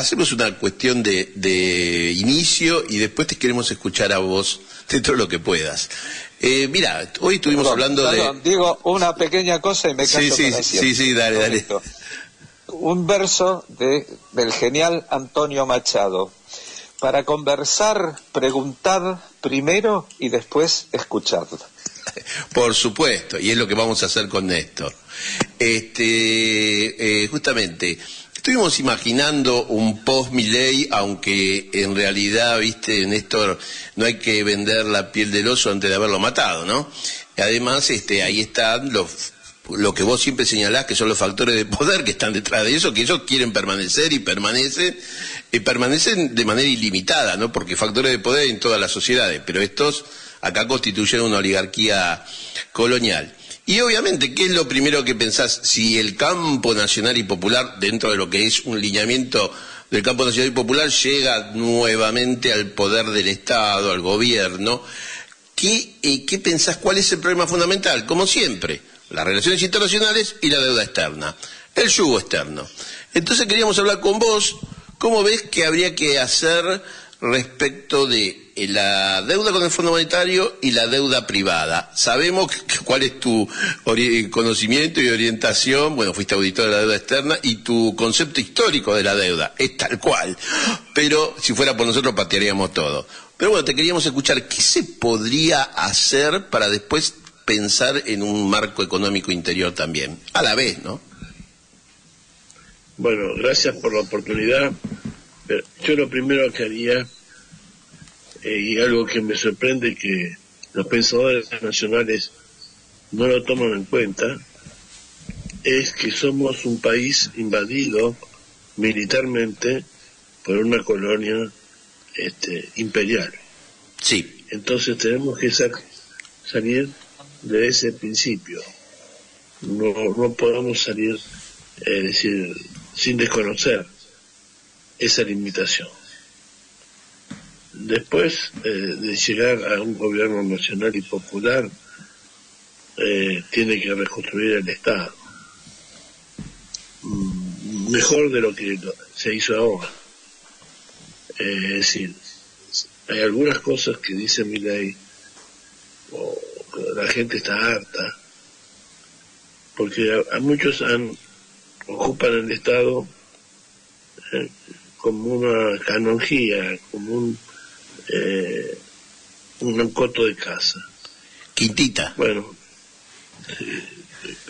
hacemos una cuestión de inicio y después te queremos escuchar a vos dentro de lo que puedas. Mira, hoy estuvimos hablando de... Digo una pequeña cosa y me caso para siempre. Sí, dale. Un verso del genial Antonio Machado. Para conversar, preguntad primero y después escuchad. Por supuesto, y es lo que vamos a hacer con Néstor. Justamente, estuvimos imaginando un post-Milei, aunque en realidad, viste, Néstor, no hay que vender la piel del oso antes de haberlo matado, ¿no? Además, ahí están lo que vos siempre señalás, que son los factores de poder que están detrás de eso, que ellos quieren permanecer y permanecen de manera ilimitada, ¿no? Porque factores de poder hay en todas las sociedades, pero estos acá constituyen una oligarquía colonial. Y obviamente, ¿qué es lo primero que pensás? Si el campo nacional y popular, dentro de lo que es un lineamiento del campo nacional y popular, llega nuevamente al poder del Estado, al gobierno, ¿qué pensás? ¿Cuál es el problema fundamental? Como siempre, las relaciones internacionales y la deuda externa, el yugo externo. Entonces queríamos hablar con vos, ¿cómo ves que habría que hacer respecto de la deuda con el Fondo Monetario y la deuda privada? Sabemos cuál es tu conocimiento y orientación, bueno, fuiste auditor de la deuda externa, y tu concepto histórico de la deuda es tal cual, pero si fuera por nosotros patearíamos todo. Pero bueno, te queríamos escuchar, ¿qué se podría hacer para después pensar en un marco económico interior también, a la vez, ¿no? Bueno, gracias por la oportunidad. Pero yo lo primero que haría, y algo que me sorprende que los pensadores nacionales no lo toman en cuenta, es que somos un país invadido militarmente por una colonia imperial. Sí. Entonces tenemos que salir de ese principio. No podemos salir, es decir, sin desconocer esa limitación. Después de llegar a un gobierno nacional y popular, tiene que reconstruir el Estado. Mejor de lo que se hizo ahora. Es decir, hay algunas cosas que dice Milei, o la gente está harta, porque a muchos ocupan el Estado como una canonjía, como un coto de casa. Quintita. Bueno,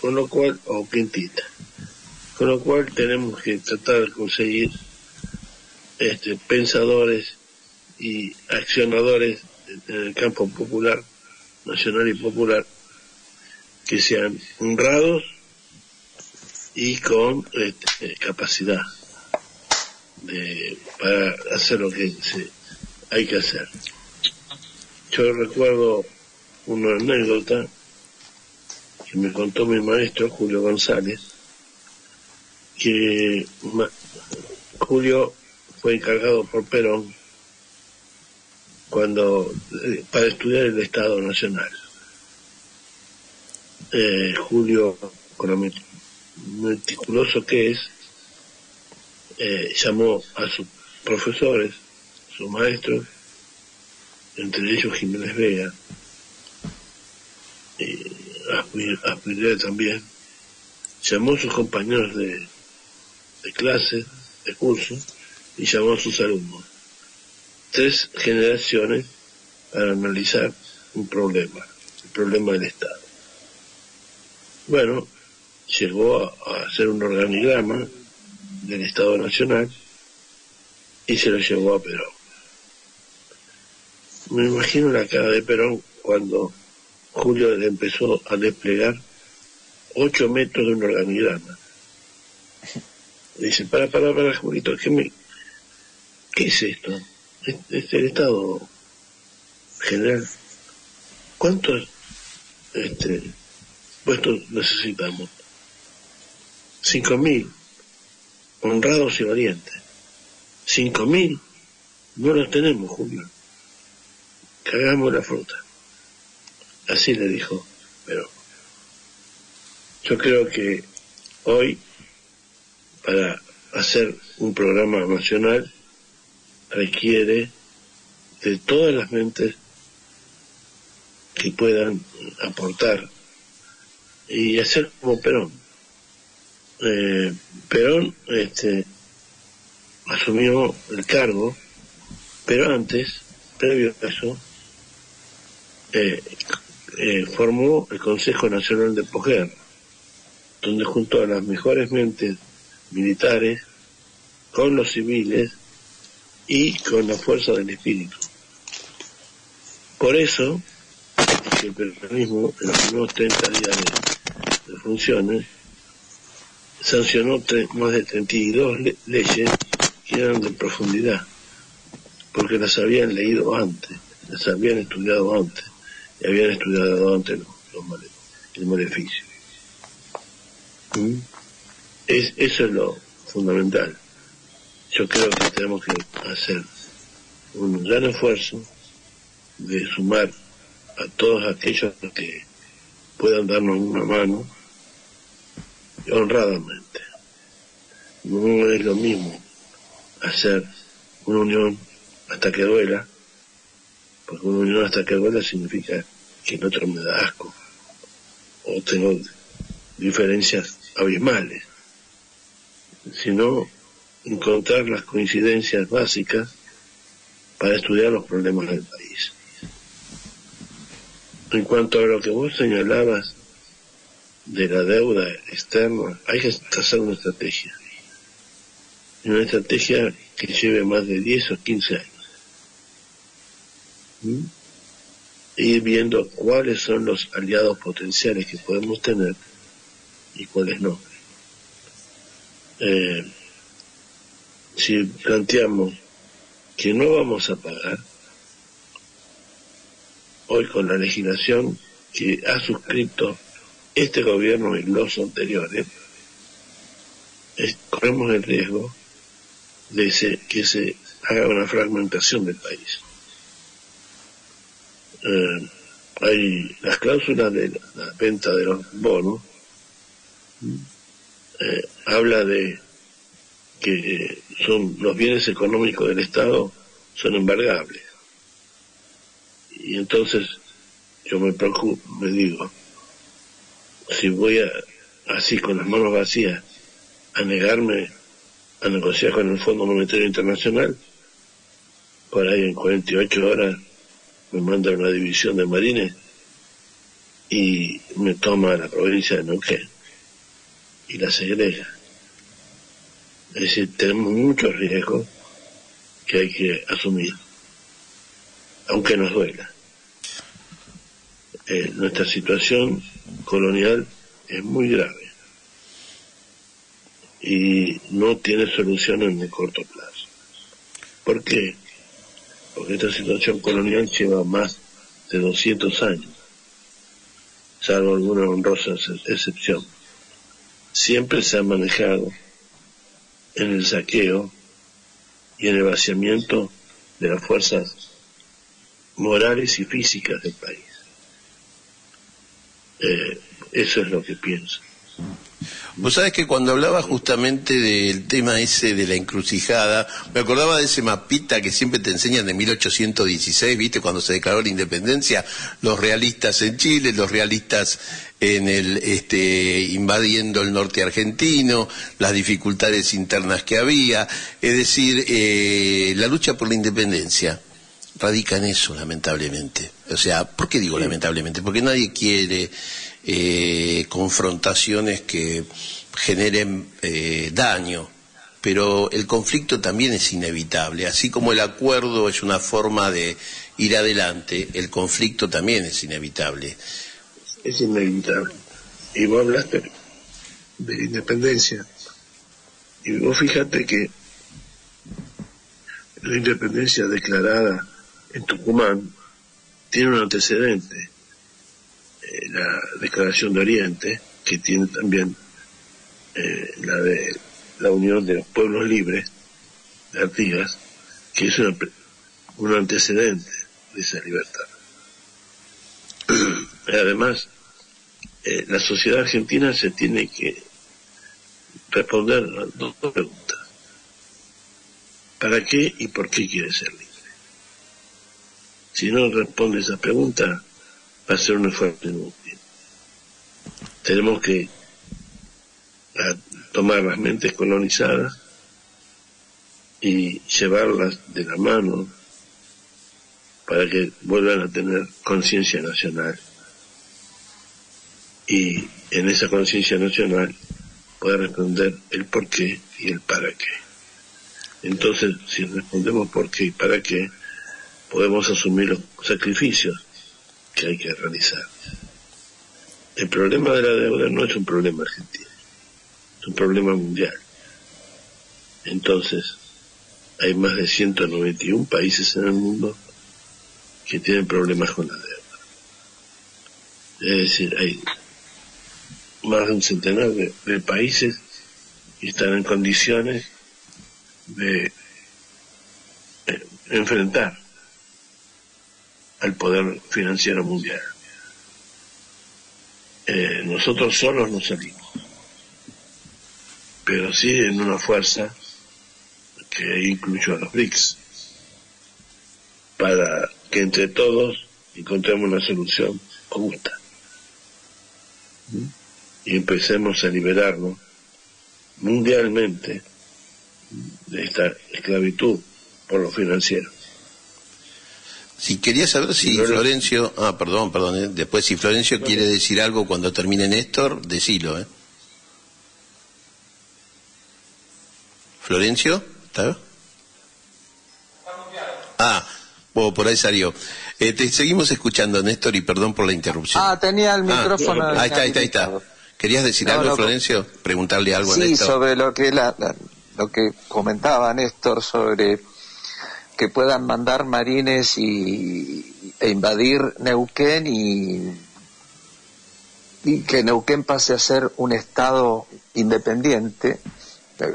con lo cual, o quintita. Con lo cual tenemos que tratar de conseguir pensadores y accionadores en el campo popular, nacional y popular, que sean honrados y con capacidad para hacer lo que hay que hacer. Yo recuerdo una anécdota que me contó mi maestro Julio González, que Julio fue encargado por Perón para estudiar el Estado Nacional. Julio, con lo meticuloso que es, llamó a sus profesores, sus maestros, entre ellos Jiménez Vega, Aspiré también, llamó a sus compañeros de clase, de curso, y llamó a sus alumnos. 3 generaciones para analizar un problema, el problema del Estado. Bueno, llegó a hacer un organigrama del Estado Nacional y se lo llevó a Perón. Me imagino la cara de Perón cuando Julio le empezó a desplegar 8 metros de un organigrama. Le dice, para, Julito, ¿qué es esto? Es el Estado General. ¿Cuántos puestos necesitamos? 5.000 honrados y valientes. 5.000 no los tenemos, Julio. Cagamos la fruta. Así le dijo, pero yo creo que hoy, para hacer un programa nacional requiere de todas las mentes que puedan aportar y hacer como Perón. Perón asumió el cargo, pero antes, previo a eso, formó el Consejo Nacional de Posguerra, donde juntó a las mejores mentes militares con los civiles y con la fuerza del espíritu. Por eso es que el peronismo, en los primeros 30 días de funciones, sancionó más de 32 leyes que eran de profundidad, porque las habían leído antes, las habían estudiado antes, y habían estudiado antes el maleficio. Eso es lo fundamental. Yo creo que tenemos que hacer un gran esfuerzo de sumar a todos aquellos que puedan darnos una mano honradamente. No es lo mismo hacer una unión hasta que duela, porque una unión hasta que duela significa que el otro me da asco o tengo diferencias abismales, sino encontrar las coincidencias básicas para estudiar los problemas del país. En cuanto a lo que vos señalabas de la deuda externa, hay que trazar una estrategia. Y una estrategia que lleve más de 10 o 15 años. Ir viendo cuáles son los aliados potenciales que podemos tener y cuáles no. Si planteamos que no vamos a pagar, hoy con la legislación que ha suscrito este gobierno y los anteriores, corremos el riesgo de que se haga una fragmentación del país. Hay las cláusulas de la venta de los bonos, habla de que son los bienes económicos del Estado son embargables, y entonces yo me digo, si voy así con las manos vacías a negarme a negociar con el Fondo Monetario Internacional, por ahí en 48 horas me mandan una división de marines y me toma la provincia de Neuquén y la segrega. Es decir, tenemos muchos riesgos que hay que asumir, aunque nos duela. Nuestra situación colonial es muy grave y no tiene solución en el corto plazo. ¿Por qué? Porque esta situación colonial lleva más de 200 años, salvo alguna honrosa excepción. Siempre se ha manejado en el saqueo y en el vaciamiento de las fuerzas morales y físicas del país. Eso es lo que pienso. Vos sabés que cuando hablaba justamente del tema ese de la encrucijada, me acordaba de ese mapita que siempre te enseñan de 1816, ¿viste? Cuando se declaró la independencia, los realistas en Chile, los realistas en invadiendo el norte argentino, las dificultades internas que había. Es decir, la lucha por la independencia radica en eso, lamentablemente. O sea, ¿por qué digo lamentablemente? Porque nadie quiere confrontaciones que generen daño, pero el conflicto también es inevitable. Así como el acuerdo es una forma de ir adelante, el conflicto también es inevitable. Es inevitable. Y vos hablaste de independencia, y vos fíjate que la independencia declarada en Tucumán tiene un antecedente, la Declaración de Oriente, que tiene también la de la Unión de los Pueblos Libres de Artigas, que es un antecedente de esa libertad. Además, la sociedad argentina se tiene que responder a dos preguntas. ¿para qué y por qué quiere ser libre? Si no responde esa pregunta, va a ser un esfuerzo inútil. Tenemos que tomar las mentes colonizadas y llevarlas de la mano para que vuelvan a tener conciencia nacional. Y en esa conciencia nacional poder responder el por qué y el para qué. Entonces, si respondemos por qué y para qué, podemos asumir los sacrificios que hay que realizar. El problema de la deuda no es un problema argentino, es un problema mundial. Entonces, hay más de 191 países en el mundo que tienen problemas con la deuda. Es decir, hay más de un centenar de países que están en condiciones de enfrentar al poder financiero mundial. Nosotros solos no salimos, pero sí en una fuerza que incluyó a los BRICS, para que entre todos encontremos una solución justa y empecemos a liberarnos mundialmente de esta esclavitud por lo financiero. Si quería saber si Florencio... perdón, después si Florencio quiere decir algo cuando termine Néstor, decilo, ¿Florencio? ¿Está? Por ahí salió. Te seguimos escuchando, Néstor, y perdón por la interrupción. Tenía el micrófono. Ahí está. ¿Querías decir algo, Florencio? ¿Preguntarle algo a Néstor? Sí, sobre lo que comentaba Néstor, sobre que puedan mandar marines e invadir Neuquén y que Neuquén pase a ser un estado independiente.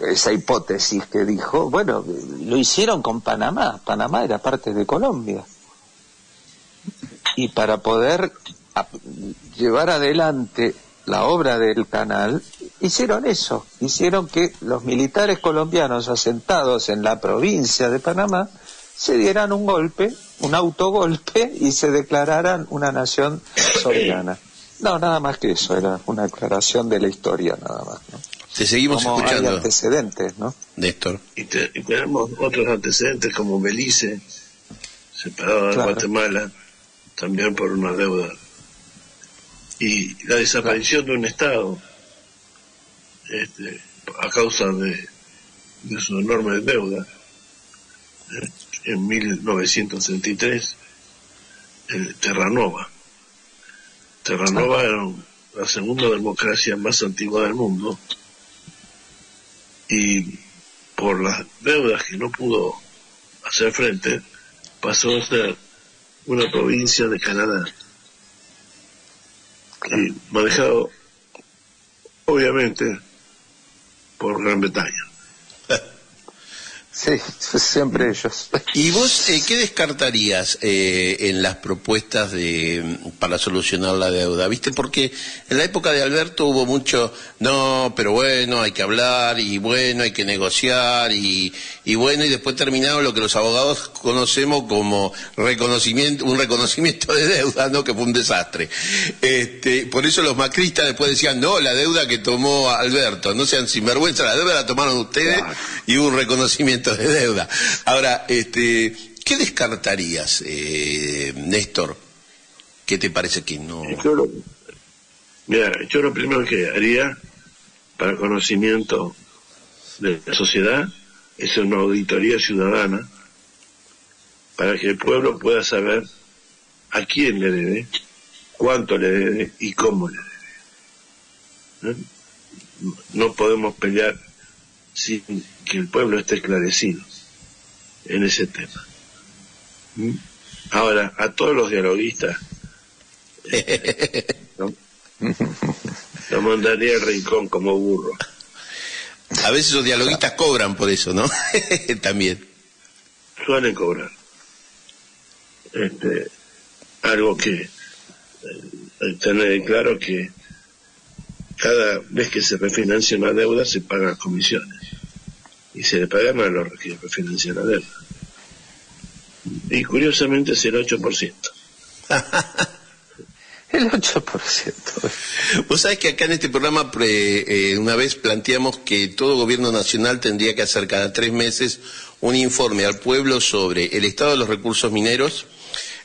Esa hipótesis que dijo, bueno, lo hicieron con Panamá. Panamá era parte de Colombia. Y para poder llevar adelante la obra del canal, hicieron eso. Hicieron que los militares colombianos asentados en la provincia de Panamá se dieran un golpe, un autogolpe, y se declararan una nación soberana. No, nada más que eso, era una aclaración de la historia, nada más, ¿no? Te seguimos como escuchando. Hay antecedentes, ¿no? Néstor. Y tenemos otros antecedentes como Belice, separado de Guatemala, también por una deuda. Y la desaparición de un Estado, a causa de su enorme deuda, en 1963, Terranova. Terranova era la segunda democracia más antigua del mundo, y por las deudas que no pudo hacer frente, pasó a ser una provincia de Canadá, y manejado obviamente por Gran Bretaña. Sí, siempre ellos. ¿Y vos qué descartarías en las propuestas para solucionar la deuda? ¿Viste? Porque en la época de Alberto hubo mucho, no, pero bueno, hay que hablar, y bueno, hay que negociar, y bueno, y después terminaron lo que los abogados conocemos como un reconocimiento de deuda, ¿no? Que fue un desastre. Por eso los macristas después decían, no, la deuda que tomó Alberto, no sean sinvergüenza, la deuda la tomaron ustedes, y hubo un reconocimiento de deuda. Ahora, ¿qué descartarías, Néstor? ¿Qué te parece que no? Yo lo primero que haría para conocimiento de la sociedad es una auditoría ciudadana para que el pueblo pueda saber a quién le debe, cuánto le debe y cómo le debe. No podemos pelear sin que el pueblo esté esclarecido en ese tema. Ahora, a todos los dialoguistas lo mandaría al rincón como burro. A veces los dialoguistas cobran por eso, ¿no? También suelen cobrar. Algo que tener claro que cada vez que se refinancia una deuda se pagan comisiones. y se le pagan a los que refinancian la deuda. Y curiosamente es el 8%. El 8%. Vos sabés que acá en este programa una vez planteamos que todo gobierno nacional tendría que hacer cada 3 meses un informe al pueblo sobre el estado de los recursos mineros,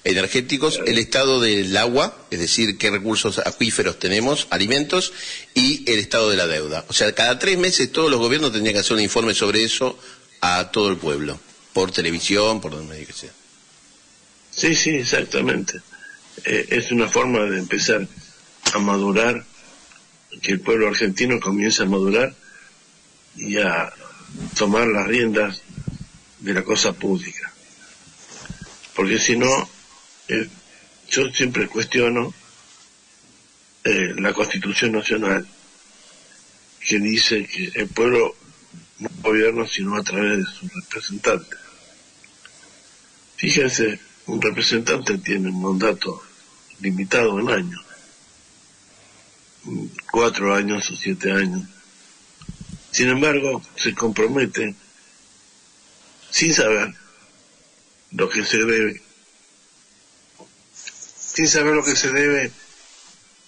energéticos, el estado del agua, es decir, qué recursos acuíferos tenemos, alimentos, y el estado de la deuda. O sea, cada 3 meses todos los gobiernos tendrían que hacer un informe sobre eso a todo el pueblo, por televisión, por donde sea. Sí, sí, exactamente. Es una forma de empezar a madurar, que el pueblo argentino comience a madurar y a tomar las riendas de la cosa pública. Porque si no, yo siempre cuestiono la Constitución Nacional, que dice que el pueblo no gobierna sino a través de sus representantes. Fíjense, un representante tiene un mandato limitado en años, 4 años o 7 años. Sin embargo, se compromete sin saber lo que se debe,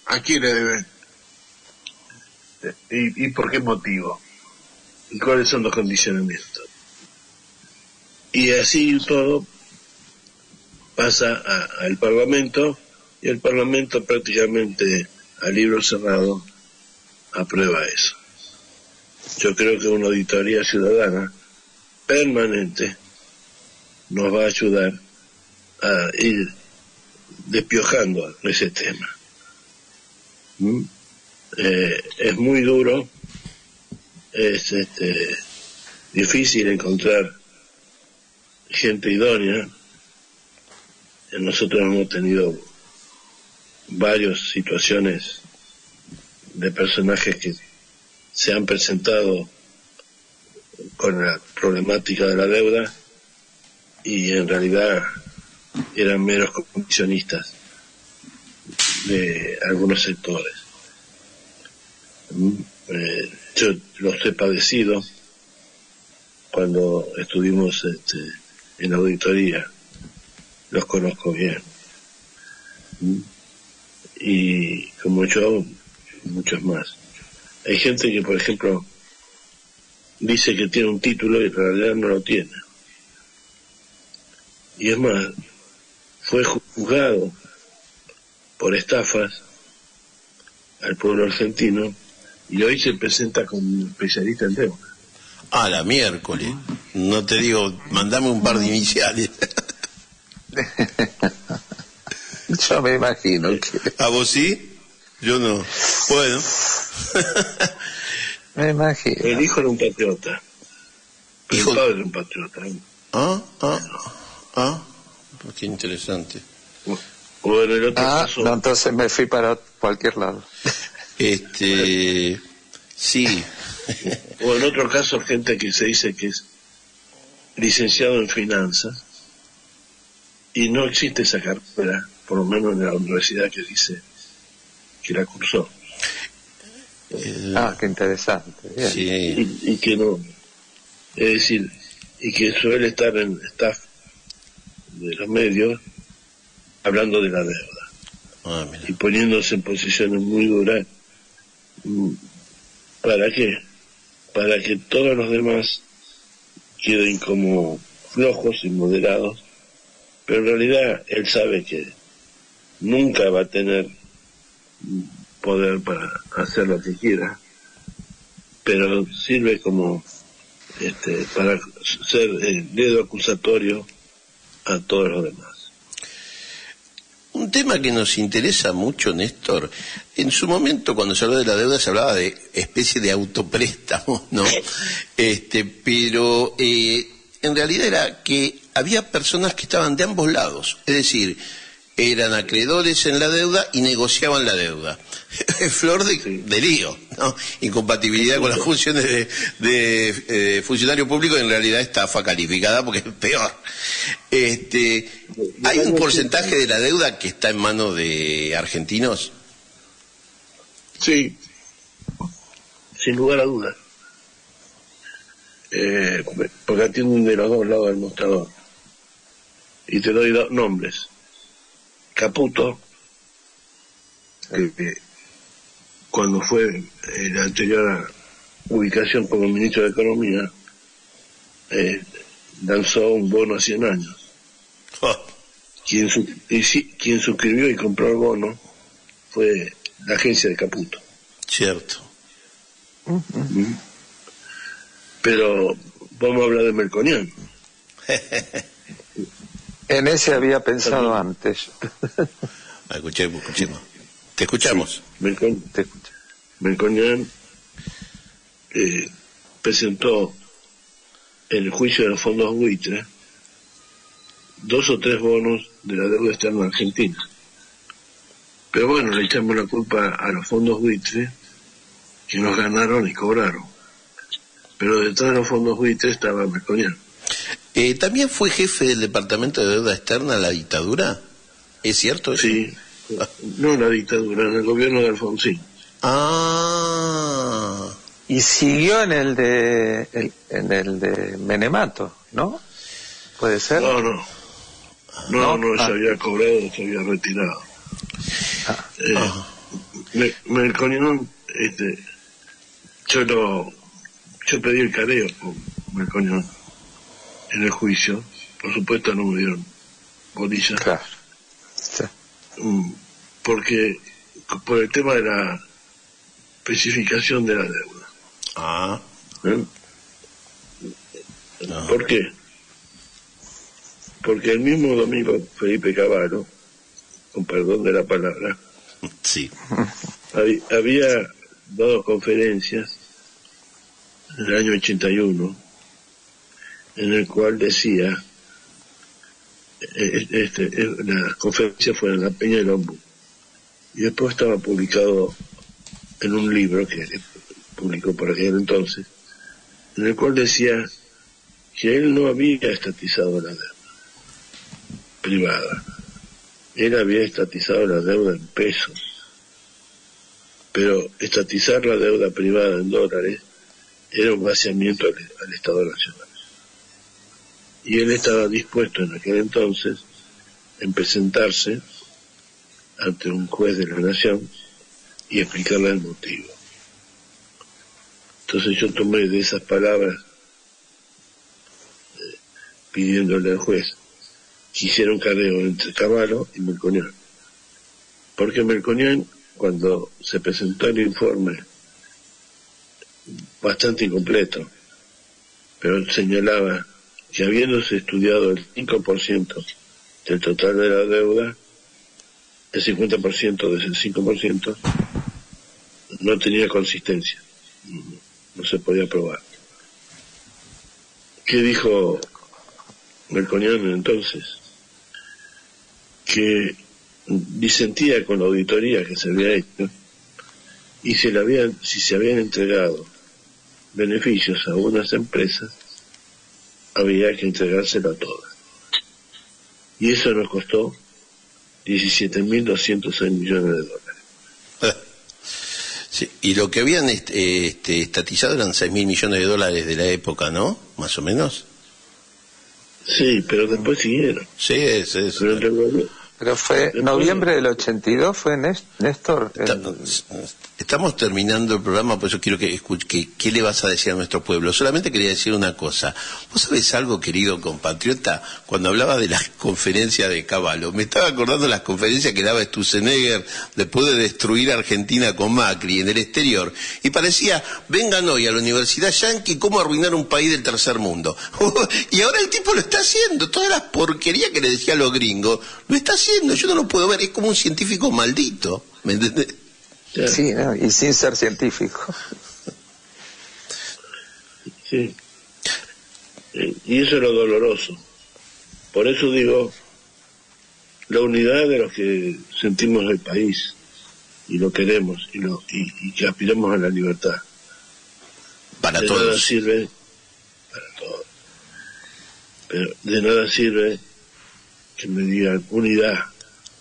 a quién le debe y por qué motivo y cuáles son los condicionamientos. Y así todo pasa al Parlamento, y el Parlamento prácticamente a libro cerrado aprueba eso. Yo creo que una auditoría ciudadana permanente nos va a ayudar a ir despiojando ese tema. Es muy duro, es difícil encontrar gente idónea. Nosotros hemos tenido varias situaciones de personajes que se han presentado con la problemática de la deuda y en realidad eran meros comisionistas de algunos sectores. Yo los he padecido cuando estuvimos en la auditoría, los conozco bien. Y como yo, muchos más. Hay gente que, por ejemplo, dice que tiene un título y en realidad no lo tiene. Y es más, fue juzgado por estafas al pueblo argentino y hoy se presenta como especialista en deuda. Ah, la miércoles. No te digo, mandame un par de iniciales. Yo me imagino que... ¿A vos sí? Yo no. Bueno. Me imagino. El hijo era un patriota. Hijo... El padre era un patriota. Qué interesante. O en el otro caso... no, entonces me fui para cualquier lado. Sí. O en otro caso, gente que se dice que es licenciado en finanzas y no existe esa carrera, por lo menos en la universidad que dice que la cursó. Qué interesante. Bien. Sí. Y que no, es decir, y que suele estar en staff de los medios hablando de la deuda y poniéndose en posiciones muy duras. ¿Para qué? Para que todos los demás queden como flojos y moderados, pero en realidad él sabe que nunca va a tener poder para hacer lo que quiera, pero sirve como para ser el dedo acusatorio a todos los demás. Un tema que nos interesa mucho, Néstor, en su momento cuando se habló de la deuda se hablaba de especie de autopréstamo, ¿no? Pero en realidad era que había personas que estaban de ambos lados, es decir, eran acreedores en la deuda y negociaban la deuda. Flor de lío, ¿no? Incompatibilidad con las funciones de funcionario público, en realidad estafa calificada porque es peor. ¿Hay un porcentaje de la deuda que está en manos de argentinos? Sí, sin lugar a dudas. porque atienden de los dos lados del mostrador. Y te doy dos nombres. Caputo, que cuando fue la anterior ubicación como ministro de Economía, lanzó un bono a 100 años. Quien suscribió y compró el bono fue la agencia de Caputo. Cierto. Pero vamos a hablar de Melconian. En ese había pensado antes. Escuchemos. Te escuchamos. Melconian presentó en el juicio de los fondos buitre 2 o 3 bonos de la deuda externa argentina. Pero bueno, le echamos la culpa a los fondos buitre que nos ganaron y cobraron. Pero detrás de los fondos buitre estaba Melconian. ¿También fue jefe del Departamento de Deuda Externa en la dictadura? ¿Es cierto eso? Sí, no en la dictadura, en el gobierno de Alfonsín. Ah. Y siguió en el de Menemato, ¿no? ¿Puede ser? No, se había cobrado, se había retirado. Melconian, yo pedí el careo con Melconian en el juicio. Por supuesto no me dieron bolilla. Claro. Sí. Porque por el tema de la especificación de la deuda. Ah. No. ¿Por qué? Porque el mismo domingo Felipe Cavallo, con perdón de la palabra, sí, había dado conferencias en el año 81 en el cual decía, la conferencia fue en la Peña del Ombú, y después estaba publicado en un libro que publicó por aquel entonces, en el cual decía que él no había estatizado la deuda privada, él había estatizado la deuda en pesos, pero estatizar la deuda privada en dólares era un vaciamiento al Estado Nacional. Y él estaba dispuesto en aquel entonces en presentarse ante un juez de la Nación y explicarle el motivo. Entonces yo tomé de esas palabras pidiéndole al juez que hiciera un careo entre Cavallo y Melconian, porque Melconian, cuando se presentó el informe bastante incompleto, pero señalaba que habiéndose estudiado el 5% del total de la deuda, el 50% de ese 5% no tenía consistencia, no se podía probar. ¿Qué dijo Melconian entonces? Que disentía con la auditoría que se había hecho, y si se habían entregado beneficios a unas empresas, había que entregárselo a todas. Y eso nos costó 17.206 millones de dólares. Sí, y lo que habían estatizado eran 6.000 millones de dólares de la época, ¿no? Más o menos. Sí, pero después siguieron. Sí, es eso. Pero fue noviembre del 82, fue Néstor. Estamos terminando el programa, por eso quiero que escuche qué le vas a decir a nuestro pueblo. Solamente quería decir una cosa. ¿Vos sabés algo, querido compatriota? Cuando hablaba de las conferencias de Cavallo, me estaba acordando de las conferencias que daba Sturzenegger después de destruir a Argentina con Macri en el exterior. Y parecía, vengan hoy a la Universidad Yankee cómo arruinar un país del tercer mundo. Y ahora el tipo lo está haciendo. Todas las porquerías que le decía a los gringos, lo está haciendo. Yo no lo puedo ver. Es como un científico maldito. ¿Me entendés? Sí, ¿no? Y sin ser científico. Sí. Y eso es lo doloroso. Por eso digo, la unidad de los que sentimos el país y lo queremos y que aspiramos a la libertad. Para de todos. Nada sirve, para todos. Pero de nada sirve que me digan unidad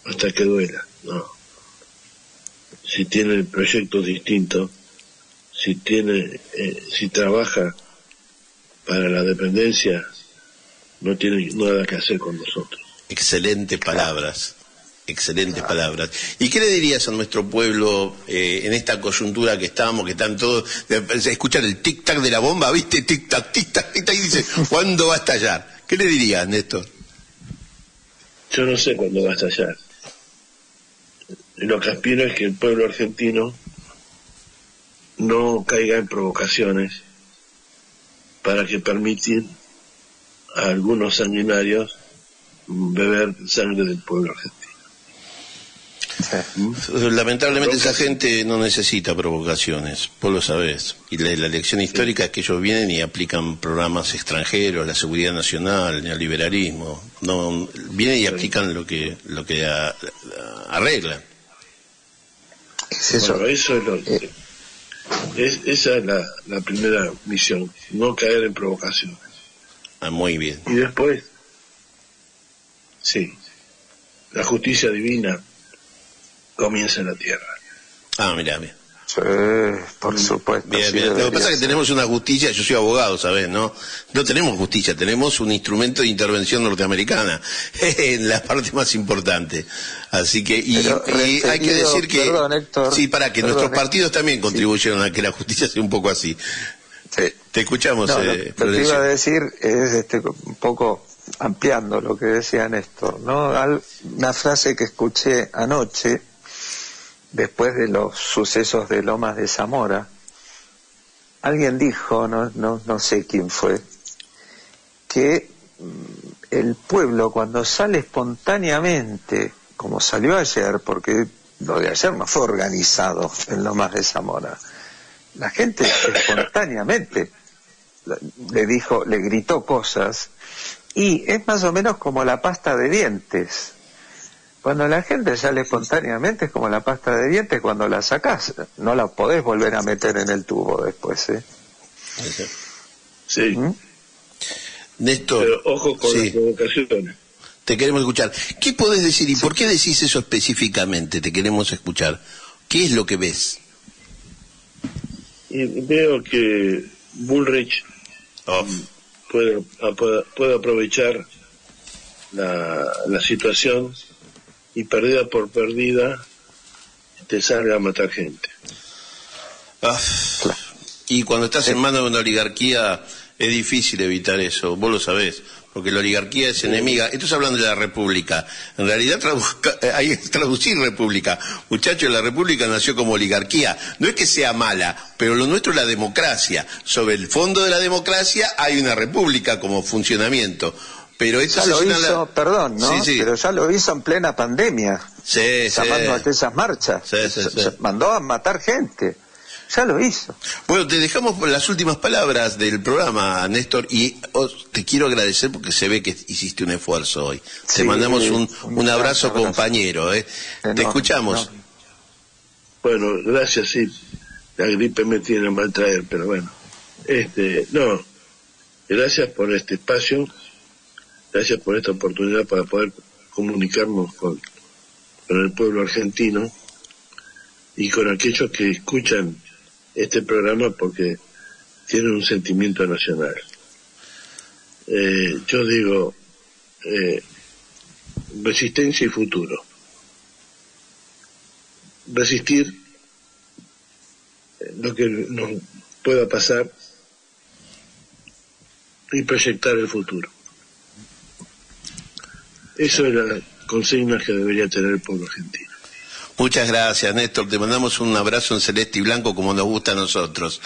hasta que duela. No. Si tiene proyectos distintos, si trabaja para la dependencia no tiene nada que hacer con nosotros. Excelentes palabras. Excelentes palabras. ¿Y qué le dirías a nuestro pueblo en esta coyuntura que estamos, que están todos, escuchan el tic-tac de la bomba, ¿viste? Tic-tac, tic-tac, tic-tac, y dice, ¿cuándo va a estallar? ¿Qué le dirías, Néstor? Yo no sé cuándo va a estallar. Lo que aspiro es que el pueblo argentino no caiga en provocaciones para que permitan a algunos sanguinarios beber sangre del pueblo argentino. Lamentablemente esa gente no necesita provocaciones, vos lo sabés. Y la lección histórica es que ellos vienen y aplican programas extranjeros, la seguridad nacional, el neoliberalismo. No, vienen y aplican lo que arreglan. Bueno, eso es lo que... esa es la primera misión, no caer en provocaciones. Muy bien. Y después, sí, la justicia divina comienza en la tierra. Mirá. Sí, por supuesto. Bien, sí, bien. Lo que pasa es que ser. tenemos una justicia, yo soy abogado, ¿sabés? No tenemos justicia, tenemos un instrumento de intervención norteamericana en la parte más importante. Así que, y hay que decir que, perdón, Héctor, sí, para que nuestros partidos también contribuyeron a que la justicia sea un poco así. Sí. Te escuchamos, No, lo que Florencio. iba a decir es un poco ampliando lo que decía Néstor, ¿no? Una frase que escuché anoche, después de los sucesos de Lomas de Zamora, alguien dijo, no sé quién fue, que el pueblo cuando sale espontáneamente, como salió ayer, porque lo de ayer no fue organizado en Lomas de Zamora, la gente espontáneamente le gritó cosas, y es más o menos como la pasta de dientes. Cuando la gente sale espontáneamente es como la pasta de dientes, cuando la sacás no la podés volver a meter en el tubo después, ¿eh? Sí. Néstor, pero ojo con las provocaciones. te queremos escuchar. ¿Qué podés decir y por qué decís eso específicamente? Te queremos escuchar. ¿Qué es lo que ves? Y veo que Bullrich puede aprovechar la situación y perdida por perdida te salga a matar gente. Y cuando estás en manos de una oligarquía es difícil evitar eso, vos lo sabés, porque la oligarquía es enemiga. Esto es hablando de la república. En realidad hay que traducir república. Muchachos, la república nació como oligarquía. No es que sea mala, pero lo nuestro es la democracia. Sobre el fondo de la democracia hay una república como funcionamiento. Pero esto ya lo hizo, perdón, ¿no? Sí. Pero ya lo hizo en plena pandemia. Llamando a aquellas marchas. Mandó a matar gente. Ya lo hizo. Bueno, te dejamos las últimas palabras del programa, Néstor, y te quiero agradecer porque se ve que hiciste un esfuerzo hoy. Te mandamos un abrazo, compañero. Te escuchamos. No. Bueno, gracias, sí. La gripe me tiene mal traer, pero bueno. Gracias por este espacio. Gracias por esta oportunidad para poder comunicarnos con el pueblo argentino y con aquellos que escuchan este programa porque tienen un sentimiento nacional. Yo digo, resistencia y futuro. Resistir lo que nos pueda pasar y proyectar el futuro. Eso es la consigna que debería tener el pueblo argentino. Muchas gracias, Néstor. Te mandamos un abrazo en celeste y blanco como nos gusta a nosotros.